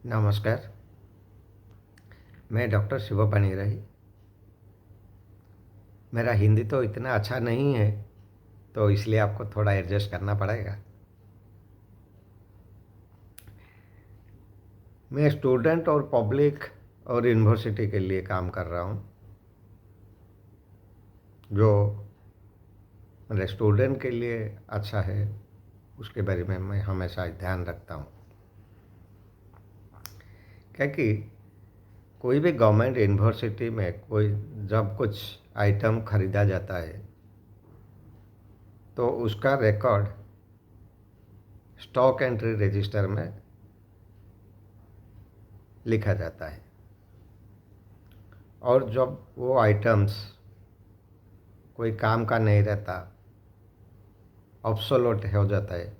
नमस्कार। मैं डॉक्टर शिव पानीग्राही। मेरा हिंदी तो इतना अच्छा नहीं है, तो इसलिए आपको थोड़ा एडजस्ट करना पड़ेगा। मैं स्टूडेंट और पब्लिक और यूनिवर्सिटी के लिए काम कर रहा हूँ। जो मेरे स्टूडेंट के लिए अच्छा है उसके बारे में मैं हमेशा ध्यान रखता हूँ, क्योंकि कोई भी गवर्नमेंट यूनिवर्सिटी में कोई जब कुछ आइटम खरीदा जाता है तो उसका रिकॉर्ड स्टॉक एंट्री रजिस्टर में लिखा जाता है। और जब वो आइटम्स कोई काम का नहीं रहता, ऑब्सोलेट हो जाता है,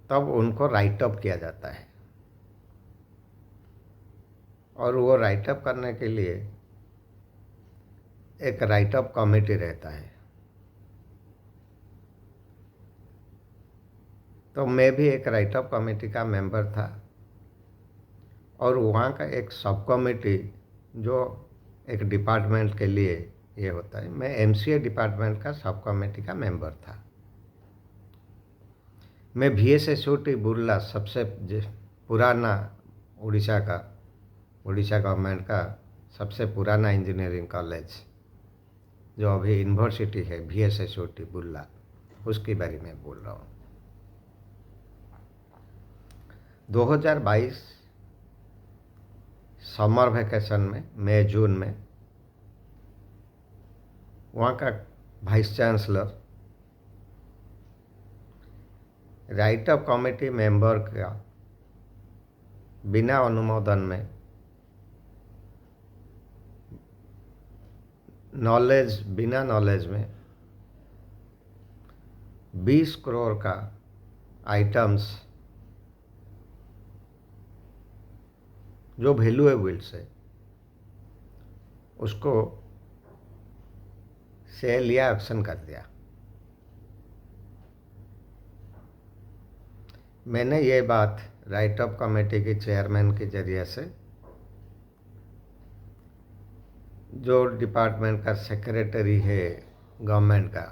तब उनको राइट अप किया जाता है। और वो राइट अप करने के लिए एक राइट अप कमेटी रहता है। तो मैं भी एक राइट अप कमेटी का मेंबर था, और वहाँ का एक सब कमेटी जो एक डिपार्टमेंट के लिए ये होता है, मैं एमसीए डिपार्टमेंट का सब कमेटी का मेंबर था। मैं VSSOT बुर्ला सबसे पुराना उड़ीसा गवर्नमेंट का सबसे पुराना इंजीनियरिंग कॉलेज जो अभी यूनिवर्सिटी है, VSSOT बुर्ला, उसके बारे में बोल रहा हूँ। 2022 समर वैकेशन में मई जून में वहाँ का vice chancellor right up committee member का बिना अनुमोदन में बिना नॉलेज में 20 करोड़ का आइटम्स जो वैल्यूएबल्स है उसको सेल या ऑक्शन कर दिया। मैंने ये बात राइट अप कमेटी के चेयरमैन के जरिए से जो डिपार्टमेंट का सेक्रेटरी है गवर्नमेंट का,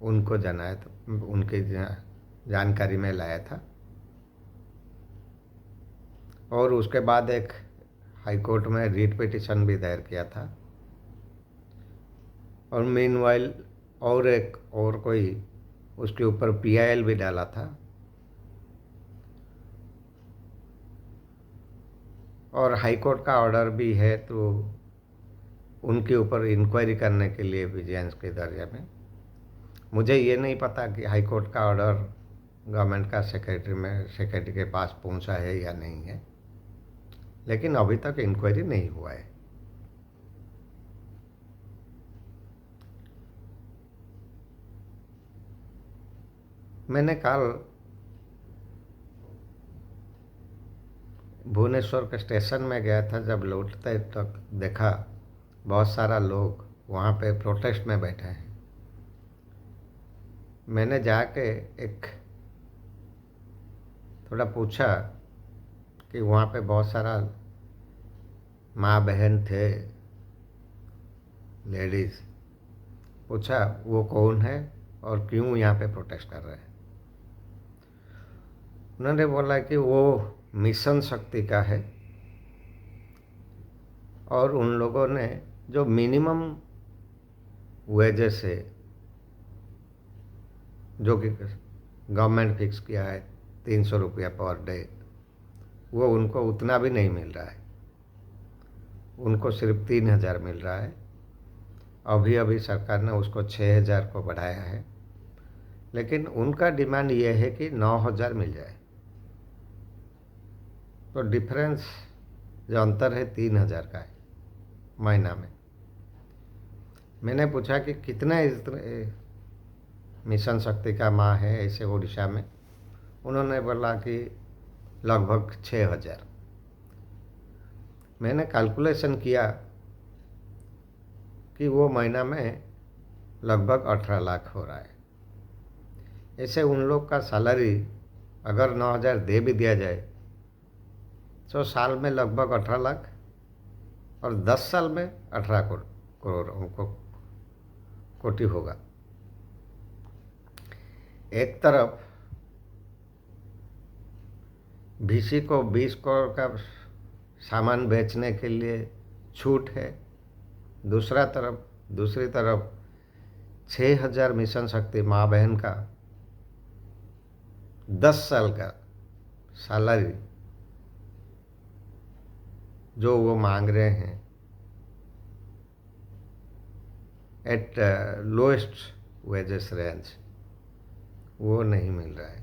उनको जनाया, तो उनकी जानकारी में लाया था। और उसके बाद एक हाई कोर्ट में रीट पिटीशन भी दायर किया था। और मीनवाइल और कोई उसके ऊपर PIL भी डाला था। और हाई कोर्ट का ऑर्डर भी है, तो उनके ऊपर इंक्वायरी करने के लिए विजिलेंस के दर्जे में। मुझे ये नहीं पता कि हाई कोर्ट का ऑर्डर गवर्नमेंट का सेक्रेटरी के पास पहुंचा है या नहीं है, लेकिन अभी तक इंक्वायरी नहीं हुआ है। मैंने कल भुवनेश्वर के स्टेशन में गया था। जब लौटते तक देखा बहुत सारा लोग वहाँ पे प्रोटेस्ट में बैठे हैं। मैंने जाके एक थोड़ा पूछा कि वहाँ पे बहुत सारा माँ बहन थे, लेडीज़। पूछा वो कौन है और क्यों यहाँ पे प्रोटेस्ट कर रहे हैं। उन्होंने बोला कि वो मिशन शक्ति का है, और उन लोगों ने जो मिनिमम वेजेस है जो कि गवर्नमेंट फिक्स किया है 300 रुपया पर डे, वो उनको उतना भी नहीं मिल रहा है। उनको सिर्फ 3000 मिल रहा है। अभी सरकार ने उसको 6000 को बढ़ाया है, लेकिन उनका डिमांड ये है कि 9000 मिल जाए। तो डिफरेंस जो अंतर है 3000 का है महीना में। मैंने पूछा कि कितना मिशन शक्ति का माँ है ऐसे उड़ीसा में। उन्होंने बोला कि लगभग 6000। मैंने कैलकुलेशन किया कि वो महीना में लगभग 18 लाख हो रहा है। ऐसे उन लोग का सैलरी अगर 9,000 दे भी दिया जाए तो साल में लगभग 18 लाख और 10 साल में 18 करोड़ उनको कोटि होगा। एक तरफ वीसी को 20 करोड़ का सामान बेचने के लिए छूट है, दूसरी तरफ 6,000 मिशन शक्ति माँ बहन का 10 साल का सैलरी जो वो मांग रहे हैं एट लोएस्ट वेजेस रेंज, वो नहीं मिल रहा है,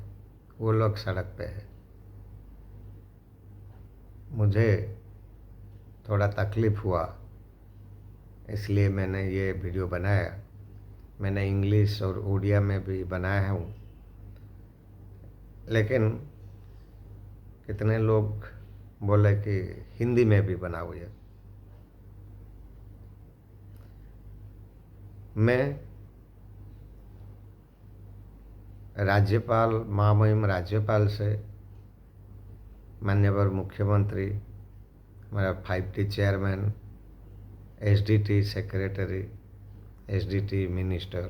वो लोग सड़क पे है। मुझे थोड़ा तकलीफ़ हुआ, इसलिए मैंने ये वीडियो बनाया। मैंने इंग्लिश और उड़िया में भी बनाया हूँ, लेकिन कितने लोग बोले कि हिंदी में भी बनाओ ये। मैं राज्यपाल महामहिम राज्यपाल से, माननीय मुख्यमंत्री, हमारा 5T chairman, SDT secretary, SDT minister,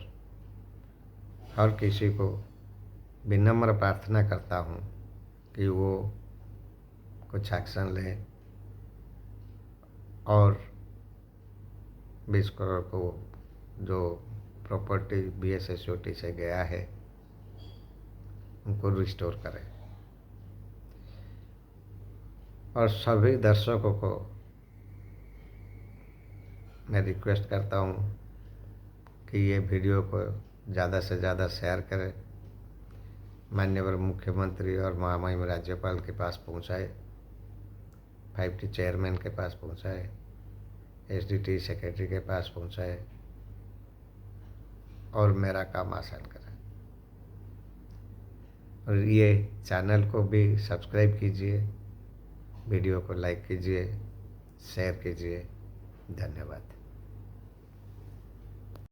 हर किसी को विनम्र प्रार्थना करता हूँ कि वो कुछ एक्शन लें और 20 करोड़ को जो प्रॉपर्टी BSSOT से गया है उनको रिस्टोर करें। और सभी दर्शकों को मैं रिक्वेस्ट करता हूँ कि ये वीडियो को ज़्यादा से ज़्यादा शेयर करें, माननीय मुख्यमंत्री और महामहिम राज्यपाल के पास पहुँचाए, 5T चेयरमैन के पास पहुँचाए, SDT सेक्रेटरी के पास पहुँचाए और मेरा काम आसान करें। और ये चैनल को भी सब्सक्राइब कीजिए, वीडियो को लाइक कीजिए, शेयर कीजिए। धन्यवाद।